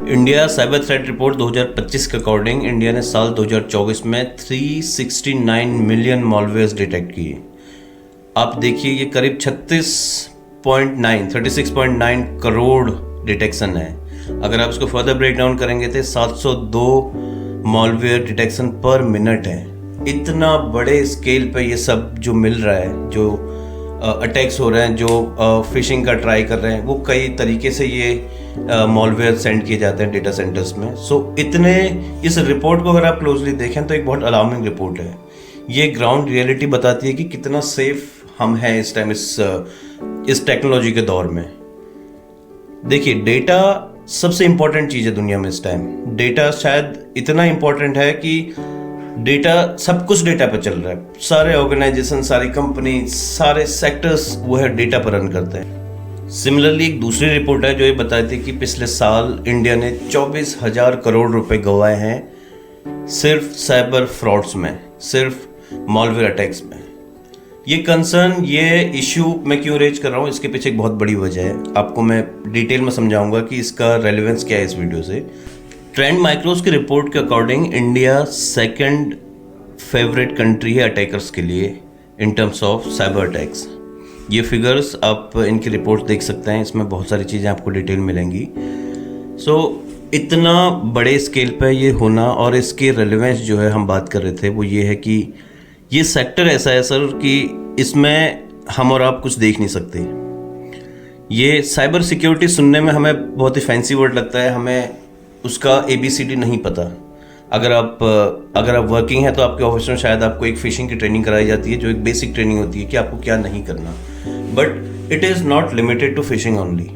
India cyber threat report 2025 के according India ने साल 2024 में 369 मिलियन मॉलवेयर्स डिटेक्ट किए। आप देखिए ये करीब 36.9 करोड़ डिटेक्शन है। अगर आप इसको फर्दर ब्रेक डाउन करेंगे तो 702 मॉलवेयर डिटेक्शन पर मिनट है। इतना बड़े स्केल पे ये सब जो मिल रहा है, जो अटैक्स हो रहे हैं, जो फिशिंग का ट्राई कर रहे हैं, वो कई तरीके से ये मॉलवेयर सेंड किए जाते हैं डेटा सेंटर्स में। इतने इस रिपोर्ट को अगर आप क्लोजली देखें तो एक बहुत अलार्मिंग रिपोर्ट है। ये ग्राउंड रियलिटी बताती है कि कितना सेफ हम हैं इस टाइम इस टेक्नोलॉजी के दौर में। देखिए, डेटा सबसे इंपॉर्टेंट चीज़ है दुनिया में इस टाइम। डेटा शायद इतना इंपॉर्टेंट है कि डेटा, सब कुछ डेटा पे चल रहा है। सारे ऑर्गेनाइजेशन, सारी कंपनी, सारे सेक्टर्स वो है डेटा पर रन करते हैं। सिमिलरली एक दूसरी रिपोर्ट है जो ये बताती है कि पिछले साल इंडिया ने 24,000 करोड़ रुपए गंवाए हैं सिर्फ साइबर फ्रॉड्स में, सिर्फ मॉलवेयर अटैक्स में। ये कंसर्न, ये इश्यू मैं क्यों रेज कर रहा हूँ, इसके पीछे एक बहुत बड़ी वजह है। आपको मैं डिटेल में समझाऊंगा कि इसका रेलेवेंस क्या है इस वीडियो से। ट्रेंड माइक्रोस की रिपोर्ट के according India second favourite country है अटैकर्स के लिए इन टर्म्स ऑफ साइबर अटैक्स। ये फिगर्स आप इनकी रिपोर्ट देख सकते हैं, इसमें बहुत सारी चीज़ें आपको डिटेल मिलेंगी। इतना बड़े स्केल पे ये होना और इसके रेलेवेंस जो है हम बात कर रहे थे, वो ये है कि ये सेक्टर ऐसा है सर कि इसमें हम और आप कुछ देख नहीं सकते। ये साइबर सिक्योरिटी सुनने में हमें बहुत ही फैंसी वर्ड लगता है, हमें उसका ABCD नहीं पता। अगर आप वर्किंग हैं तो आपके ऑफिस में शायद आपको एक फिशिंग की ट्रेनिंग कराई जाती है, जो एक बेसिक ट्रेनिंग होती है कि आपको क्या नहीं करना। But it is not limited to fishing only.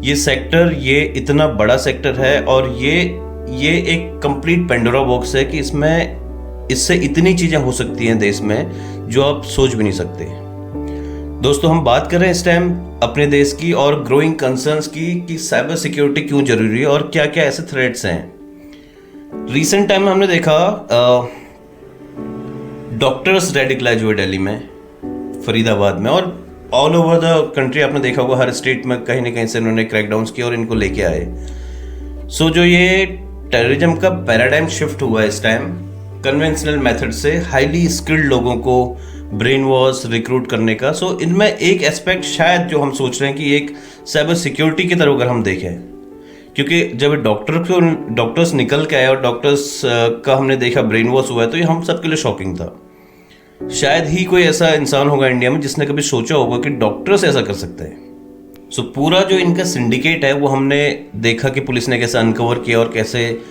ये सेक्टर, ये इतना बड़ा सेक्टर है और ये एक कंप्लीट पेंडोरा बॉक्स है कि इससे इतनी चीज़ें हो सकती हैं देश में जो आप सोच भी नहीं सकते। दोस्तों, हम बात कर रहे हैं इस टाइम अपने देश की और ग्रोइंग कंसर्न्स की कि साइबर सिक्योरिटी क्यों जरूरी है और क्या क्या ऐसे थ्रेट्स हैं। रीसेंट टाइम में हमने देखा डॉक्टर्स रेडिकलाइज हुए दिल्ली में, फरीदाबाद में, और ऑल ओवर द कंट्री आपने देखा होगा, हर स्टेट में कहीं ना कहीं से इन्होंने क्रैकडाउन्स किए और इनको लेके आए। जो ये टेररिज्म का पैराडाइम शिफ्ट हुआ है इस टाइम, कन्वेंशनल मेथड से हाईली स्किल्ड लोगों को ब्रेन वॉश रिक्रूट करने का। इनमें एक एस्पेक्ट शायद जो हम सोच रहे हैं कि एक साइबर सिक्योरिटी की तरफ अगर हम देखें, क्योंकि जब डॉक्टर्स निकल के आए और डॉक्टर्स का हमने देखा ब्रेन वॉश हुआ है, तो ये हम सबके लिए शॉकिंग था। शायद ही कोई ऐसा इंसान होगा इंडिया में जिसने कभी सोचा होगा कि डॉक्टर्स ऐसा कर सकते हैं। पूरा जो इनका सिंडिकेट है वो हमने देखा कि पुलिस ने कैसे अनकवर किया और कैसे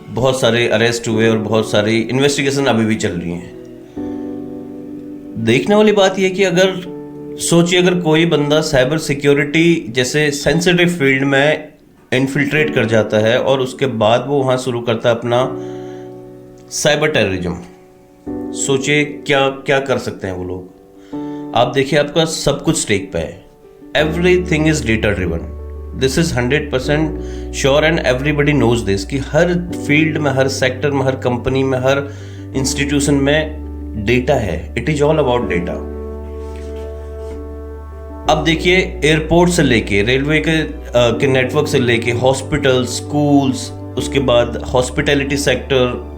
बहुत सारे अरेस्ट हुए और बहुत सारी इन्वेस्टिगेशन अभी भी चल रही हैं। देखने वाली बात यह कि अगर कोई बंदा साइबर सिक्योरिटी जैसे सेंसिटिव फील्ड में इन्फिल्ट्रेट कर जाता है और उसके बाद वो वहाँ शुरू करता है अपना साइबर टेररिज्म, सोचिए क्या क्या कर सकते हैं वो लोग। आप देखिए, आपका सब कुछ स्टेक पे है। Everything is data driven. This is 100% sure and everybody knows this कि हर फील्ड में, हर सेक्टर में, हर कंपनी में, हर इंस्टीट्यूशन में डेटा है। It is all about data. अब देखिए, एयरपोर्ट से लेके रेलवे के नेटवर्क से लेके हॉस्पिटल, स्कूल्स, उसके बाद हॉस्पिटैलिटी सेक्टर,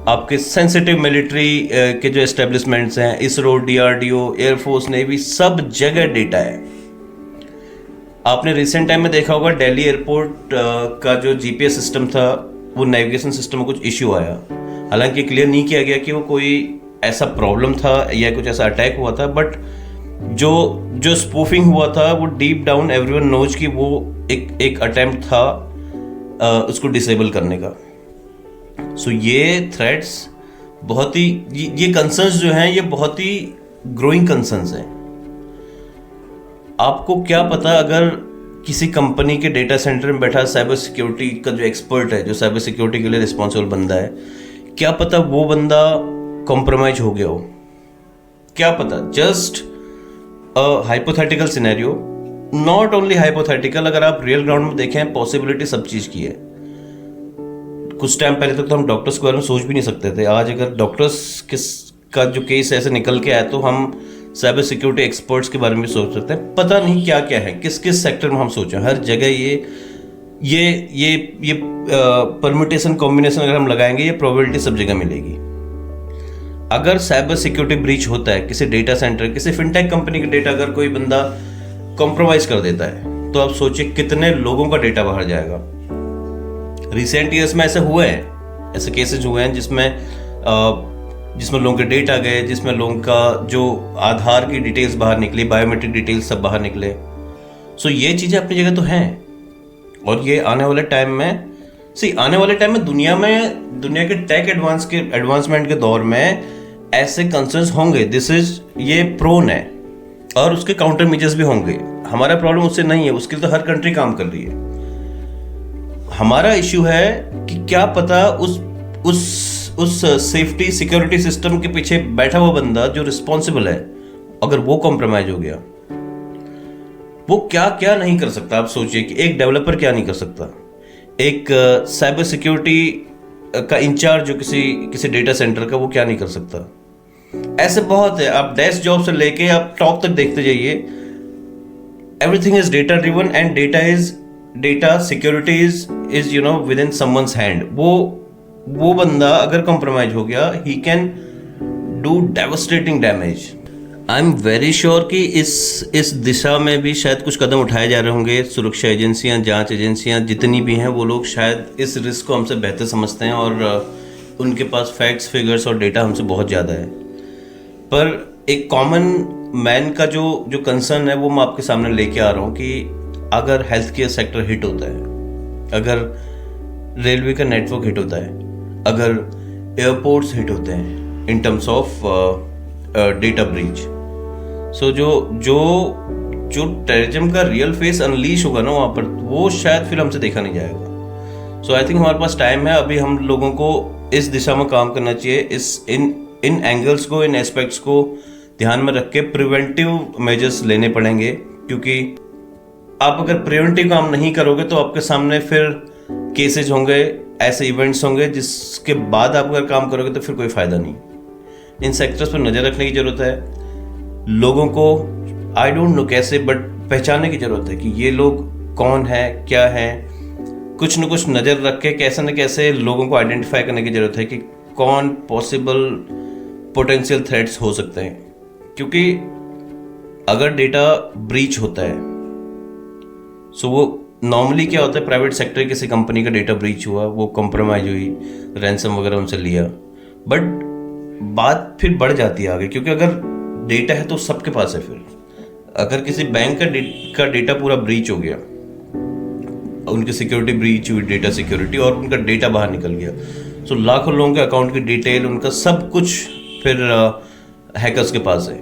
आपके सेंसिटिव मिलिट्री के जो एस्टेब्लिशमेंट्स हैं, इसरो, DRDO, एयरफोर्स, नेवी, सब जगह डेटा है। आपने रिसेंट टाइम में देखा होगा दिल्ली एयरपोर्ट का जो GPS सिस्टम था, वो नेविगेशन सिस्टम में कुछ इश्यू आया। हालांकि क्लियर नहीं किया गया कि वो कोई ऐसा प्रॉब्लम था या कुछ ऐसा अटैक हुआ था, बट जो स्पूफिंग हुआ था वो डीप डाउन एवरीवन नोज कि वो एक अटेम्प्ट था उसको डिसेबल करने का। ये थ्रेट्स बहुत ही, ये कंसर्न्स जो हैं, ये बहुत ही ग्रोइंग कंसर्न्स हैं। आपको क्या पता, अगर किसी कंपनी के डेटा सेंटर में बैठा साइबर सिक्योरिटी का जो एक्सपर्ट है, जो साइबर सिक्योरिटी के लिए रिस्पॉन्सिबल बंदा है, क्या पता वो बंदा कॉम्प्रोमाइज हो गया हो, क्या पता। Just hypothetical scenario, not only hypothetical, अगर आप रियल ग्राउंड में देखें, पॉसिबिलिटी सब चीज की है। कुछ टाइम पहले तक तो हम डॉक्टर्स के बारे में सोच भी नहीं सकते थे। आज अगर डॉक्टर्स का जो केस ऐसे निकल के आया, तो हम साइबर सिक्योरिटी एक्सपर्ट्स के बारे में भी सोच सकते हैं। पता नहीं क्या क्या है, किस किस सेक्टर में हम सोचें, हर जगह ये परम्यूटेशन कॉम्बिनेशन अगर हम लगाएंगे, ये प्रोबेबिलिटी सब जगह मिलेगी। अगर साइबर सिक्योरिटी ब्रीच होता है किसी डेटा सेंटर, किसी फिनटेक कंपनी का डेटा अगर कोई बंदा कॉम्प्रोमाइज कर देता है, तो आप सोचिए कितने लोगों का डेटा बाहर जाएगा। रिसेंट ईयर्स में ऐसे हुए हैं, ऐसे केसेस हुए हैं जिसमें लोगों के डेटा गए, जिसमें लोगों का जो आधार की डिटेल्स बाहर निकली, बायोमेट्रिक डिटेल्स सब बाहर निकले। सो ये चीज़ें अपनी जगह तो हैं, और ये आने वाले टाइम में दुनिया के टेक एडवांसमेंट के दौर में ऐसे कंसर्न्स होंगे। ये प्रोन है, और उसके काउंटर मेजर्स भी होंगे। हमारा प्रॉब्लम उससे नहीं है, उसके लिए तो हर कंट्री काम कर रही है। हमारा इश्यू है कि क्या पता उस सेफ्टी सिक्योरिटी सिस्टम के पीछे बैठा हुआ बंदा जो रिस्पॉन्सिबल है, अगर वो कॉम्प्रोमाइज हो गया, वो क्या क्या नहीं कर सकता। आप सोचिए कि एक डेवलपर क्या नहीं कर सकता, एक साइबर सिक्योरिटी का इंचार्ज जो किसी डेटा सेंटर का, वो क्या नहीं कर सकता। ऐसे बहुत है। आप डेस्क जॉब से लेके आप टॉप तक देखते जाइए, everything is data driven, and data security is with in someone's hand. वो बंदा अगर कॉम्प्रोमाइज हो गया, he can do devastating damage. I am very sure कि इस दिशा में भी शायद कुछ कदम उठाए जा रहे होंगे। सुरक्षा एजेंसियां, जांच एजेंसियां जितनी भी हैं, वो लोग शायद इस रिस्क को हमसे बेहतर समझते हैं, और उनके पास फैक्ट्स, फिगर्स और डेटा हमसे बहुत ज़्यादा है। पर एक कॉमन मैन का जो कंसर्न है, वो मैं आपके सामने लेके आ रहा हूँ कि अगर हेल्थ केयर सेक्टर हिट होता है, अगर रेलवे का नेटवर्क हिट होता है, अगर एयरपोर्ट्स हिट होते हैं in terms of data breach, so जो टेररिज्म का रियल फेस अनलीश होगा ना वहाँ पर, वो शायद फिर हमसे देखा नहीं जाएगा। सो आई थिंक हमारे पास टाइम है। अभी हम लोगों को इस दिशा में काम करना चाहिए। इन एंगल्स को, इन एस्पेक्ट्स को ध्यान में रख के प्रिवेंटिव मेजर्स लेने पड़ेंगे, क्योंकि आप अगर प्रिवेंटिव काम नहीं करोगे तो आपके सामने फिर केसेज होंगे, ऐसे इवेंट्स होंगे जिसके बाद आप अगर काम करोगे तो फिर कोई फ़ायदा नहीं। इन सेक्टर्स पर नज़र रखने की ज़रूरत है। लोगों को आई डोंट नो कैसे, बट पहचानने की ज़रूरत है कि ये लोग कौन है, क्या है। कुछ न कुछ नज़र रख के कैसे न कैसे लोगों को आइडेंटिफाई करने की ज़रूरत है कि कौन पॉसिबल पोटेंशियल थ्रेट्स हो सकते हैं। क्योंकि अगर डेटा ब्रीच होता है, सो वो नॉर्मली क्या होता है, प्राइवेट सेक्टर किसी कंपनी का डेटा ब्रीच हुआ, वो कॉम्प्रोमाइज हुई, रैंसम वगैरह उनसे लिया, बट बात फिर बढ़ जाती है आगे। क्योंकि अगर डेटा है तो सबके पास है। फिर अगर किसी बैंक का डेटा पूरा ब्रीच हो गया, उनकी सिक्योरिटी ब्रीच हुई, डेटा सिक्योरिटी, और उनका डेटा बाहर निकल गया, सो लाखों लोगों के अकाउंट की डिटेल, उनका सब कुछ फिर हैकर्स के पास है।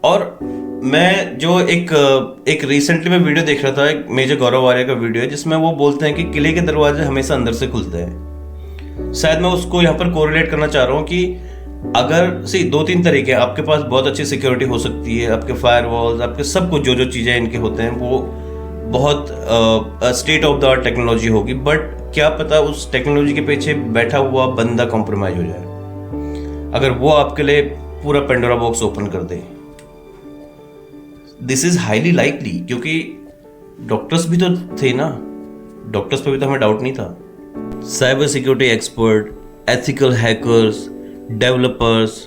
और मैं जो एक रिसेंटली मैं वीडियो देख रहा था, एक मेजर गौरव आर्य का वीडियो है, जिसमें वो बोलते हैं कि किले के दरवाजे हमेशा अंदर से खुलते हैं। शायद मैं उसको यहाँ पर कोरिलेट करना चाह रहा हूँ कि अगर दो तीन तरीके, आपके पास बहुत अच्छी सिक्योरिटी हो सकती है, आपके फायरवॉल्स, आपके सब कुछ जो चीज़ें इनके होते हैं, वो बहुत state of the art technology होगी, बट क्या पता उस टेक्नोलॉजी के पीछे बैठा हुआ बंदा कॉम्प्रोमाइज हो जाए, अगर वो आपके लिए पूरा पेंडोरा बॉक्स ओपन कर दे। दिस इज हाईली लाइकली, क्योंकि डॉक्टर्स भी तो थे ना, डॉक्टर्स पे भी तो हमें डाउट नहीं था। Cyber security expert, ethical hackers, developers,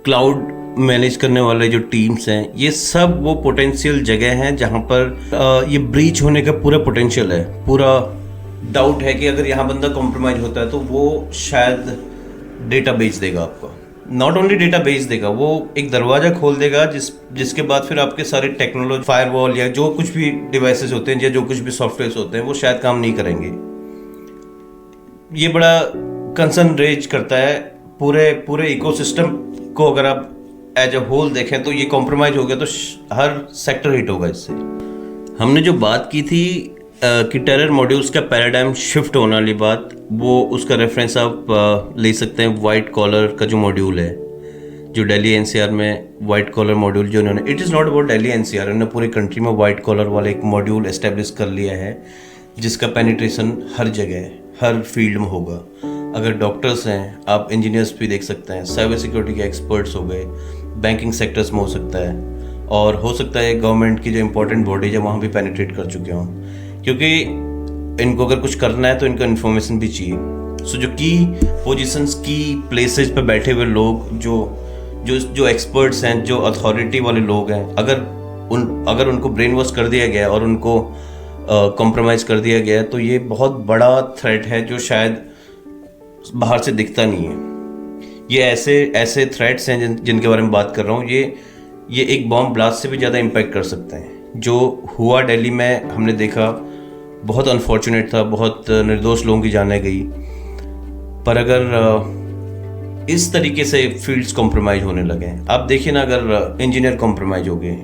cloud manage करने वाले जो टीम्स हैं, ये सब वो पोटेंशियल जगह हैं जहाँ पर ये ब्रीच होने का पूरा पोटेंशियल है। पूरा डाउट है कि अगर यहाँ बंदा कॉम्प्रोमाइज होता है तो वो शायद डेटा बेच देगा आपका। नॉट ओनली डेटा बेच देगा, वो एक दरवाज़ा खोल देगा जिसके बाद फिर आपके सारे टेक्नोलॉजी, फायरवॉल या जो कुछ भी डिवाइसेस होते हैं या जो कुछ भी सॉफ्टवेयर होते हैं, वो शायद काम नहीं करेंगे। ये बड़ा कंसर्न रेज करता है पूरे इकोसिस्टम को। अगर आप एज अ होल देखें तो ये कॉम्प्रोमाइज हो गया तो हर सेक्टर हिट होगा इससे। हमने जो बात की थी कि टेरर मॉड्यूल्स का पैराडाइम शिफ्ट होने वाली बात, वो उसका रेफरेंस आप ले सकते हैं वाइट कॉलर का जो मॉड्यूल है, जो दिल्ली एनसीआर में वाइट कॉलर मॉड्यूल जो उन्होंने, it is not about Delhi NCR, उन्होंने पूरी कंट्री में वाइट कॉलर वाला एक मॉड्यूल एस्टेब्लिश कर लिया है, जिसका पेनिट्रेशन हर जगह, हर फील्ड में होगा। अगर डॉक्टर्स हैं, आप इंजीनियर्स भी देख सकते हैं, साइबर सिक्योरिटी के एक्सपर्ट्स हो गए, बैंकिंग सेक्टर्स में हो सकता है, और हो सकता है गवर्नमेंट की जो इंपॉर्टेंट बॉडीज है वहाँ भी पेनिट्रेट कर चुके हों। क्योंकि इनको अगर कुछ करना है तो इनको इन्फॉर्मेशन भी चाहिए। सो जो की पोजीशंस, की प्लेसेस पे बैठे हुए लोग, जो एक्सपर्ट्स हैं, जो अथॉरिटी वाले लोग हैं, अगर उनको ब्रेन वॉश कर दिया गया और उनको कॉम्प्रोमाइज़ कर दिया गया, तो ये बहुत बड़ा थ्रेट है जो शायद बाहर से दिखता नहीं है। ये ऐसे थ्रेट्स हैं जिनके बारे में बात कर रहा हूँ, ये एक बॉम्ब ब्लास्ट से भी ज़्यादा इम्पैक्ट कर सकते हैं। जो हुआ दिल्ली में हमने देखा, बहुत अनफॉर्चुनेट था, बहुत निर्दोष लोगों की जानें गई। पर अगर इस तरीके से फील्ड्स कॉम्प्रोमाइज़ होने लगे, आप देखिए ना, अगर इंजीनियर कॉम्प्रोमाइज़ हो गए,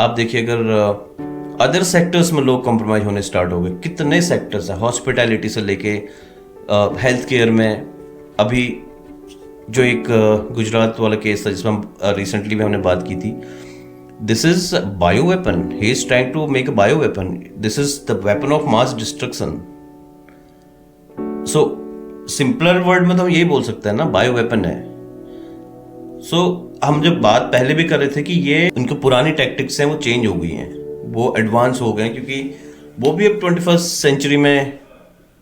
आप देखिए अगर अदर सेक्टर्स में लोग कॉम्प्रोमाइज़ होने स्टार्ट हो गए, कितने सेक्टर्स हैं, हॉस्पिटैलिटी से लेके हेल्थ केयर में। अभी जो एक गुजरात वाला केस था जिसमें रिसेंटली भी हमने बात की थी, this is bio weapon, he is trying to make a bio weapon, this is the weapon of mass destruction. So simpler word में तो हम यही बोल सकते हैं ना, बायो वेपन है। सो हम जब बात पहले भी कर रहे थे कि ये उनकी पुरानी टैक्टिक्स हैं वो चेंज हो गई हैं, वो एडवांस हो गए, क्योंकि वो भी अब 21st सेंचुरी में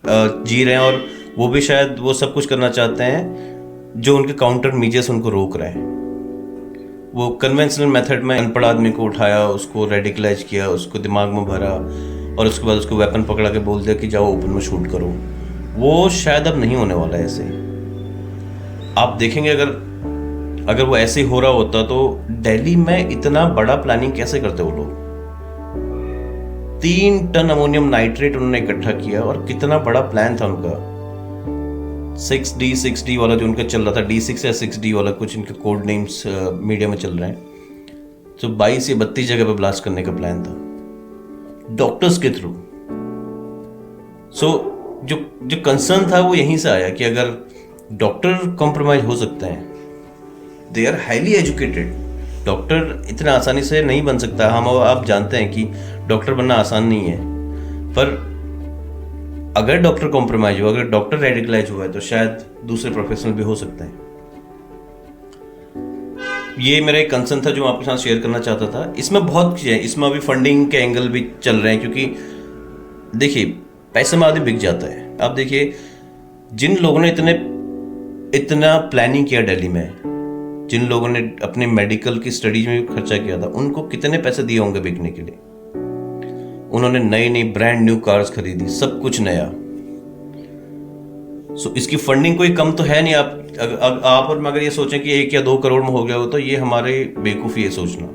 जी रहे हैं और वो भी शायद वो सब कुछ करना चाहते हैं जो उनके काउंटर मीजर्स उनको रोक रहे हैं। वो कन्वेंशनल मेथड में अनपढ़ आदमी को उठाया, उसको रेडिकलाइज किया, उसको दिमाग में भरा और उसके बाद उसको वेपन पकड़ा के बोल दिया कि जाओ ओपन में शूट करो। वो शायद अब नहीं होने वाला है ऐसे। आप देखेंगे अगर वो ऐसे हो रहा होता तो दिल्ली में इतना बड़ा प्लानिंग कैसे करते वो लोग। 3 टन अमोनियम नाइट्रेट उन्होंने इकट्ठा किया और कितना बड़ा प्लान था उनका। 6D वाला जो उनका चल रहा था, D6 या 6D वाला, कुछ इनके कोड नेम्स मीडिया में चल रहे हैं। तो 22 या 32 जगह पे ब्लास्ट करने का प्लान था डॉक्टर्स के थ्रू। सो जो कंसर्न था वो यहीं से आया कि अगर डॉक्टर कॉम्प्रोमाइज हो सकते हैं, they are highly educated. Doctor इतना आसानी से नहीं बन सकता। हम आप जानते हैं कि डॉक्टर बनना आसान नहीं है, पर अगर डॉक्टर कॉम्प्रोमाइज हुआ, अगर डॉक्टर रेडिकलाइज हुआ है, तो शायद दूसरे प्रोफेशनल भी हो सकते हैं। ये मेरा एक कंसर्न था जो मैं आपके साथ शेयर करना चाहता था। इसमें बहुत चीज़ें, इसमें अभी फंडिंग के एंगल भी चल रहे हैं, क्योंकि देखिए पैसे में आदमी बिक जाता है। आप देखिए जिन लोगों ने इतना प्लानिंग किया दिल्ली में, जिन लोगों ने अपने मेडिकल की स्टडीज में भी खर्चा किया था, उनको कितने पैसे दिए होंगे बिकने के लिए। उन्होंने नई ब्रांड न्यू कार्स खरीदी, सब कुछ नया। सो इसकी फंडिंग कोई कम तो है नहीं। आप और मैं अगर ये सोचें कि 1 या 2 करोड़ में हो गया हो, तो ये हमारे बेवकूफ़ी है सोचना।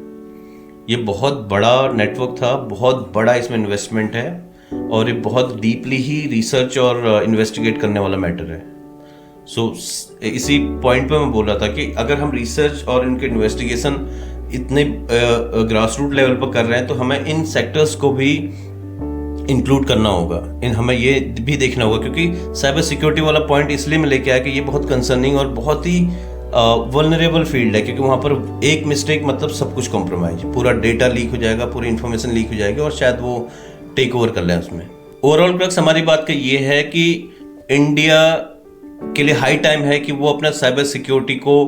ये बहुत बड़ा नेटवर्क था, बहुत बड़ा इसमें इन्वेस्टमेंट है और ये बहुत डीपली ही रिसर्च और इन्वेस्टिगेट करने वाला मैटर है। सो इसी पॉइंट पे मैं बोल रहा था कि अगर हम रिसर्च और इनके इन्वेस्टिगेशन इतने ग्रास रूट लेवल पर कर रहे हैं, तो हमें इन सेक्टर्स को भी इंक्लूड करना होगा। हमें ये भी देखना होगा, क्योंकि साइबर सिक्योरिटी वाला पॉइंट इसलिए मैं लेके आया कि ये बहुत कंसर्निंग और बहुत ही वल्नरेबल फील्ड है, क्योंकि वहाँ पर एक मिस्टेक मतलब सब कुछ कॉम्प्रोमाइज, पूरा डेटा लीक हो जाएगा, पूरी इन्फॉर्मेशन लीक हो जाएगी और शायद वो टेक ओवर कर लें उसमें। ओवरऑल क्रक्स हमारी बात का ये है कि इंडिया के लिए हाई टाइम है कि वो अपना साइबर सिक्योरिटी को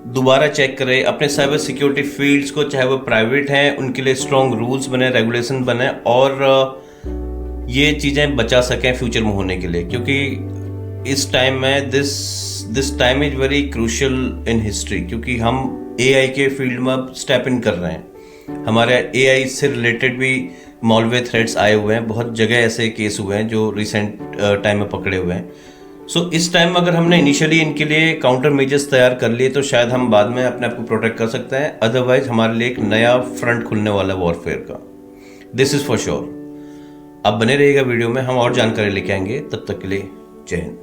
दोबारा चेक करे। अपने साइबर सिक्योरिटी फील्ड्स को, चाहे वो प्राइवेट हैं, उनके लिए स्ट्रॉन्ग रूल्स बने, रेगुलेशन बने और ये चीज़ें बचा सकें फ्यूचर में होने के लिए, क्योंकि इस टाइम में this time is very crucial in history, क्योंकि हम AI के फील्ड में अब स्टेप इन कर रहे हैं। हमारे AI से रिलेटेड भी मॉलवेयर थ्रेट्स आए हुए हैं, बहुत जगह ऐसे केस हुए हैं जो रिसेंट टाइम में पकड़े हुए हैं। सो इस टाइम में अगर हमने इनिशियली इनके लिए काउंटर मेजर्स तैयार कर लिए, तो शायद हम बाद में अपने आप को प्रोटेक्ट कर सकते हैं। अदरवाइज हमारे लिए एक नया फ्रंट खुलने वाला है वॉरफेयर का। This is for sure. आप बने रहिएगा वीडियो में, हम और जानकारी लेके आएंगे। तब तक के लिए जय हिंद।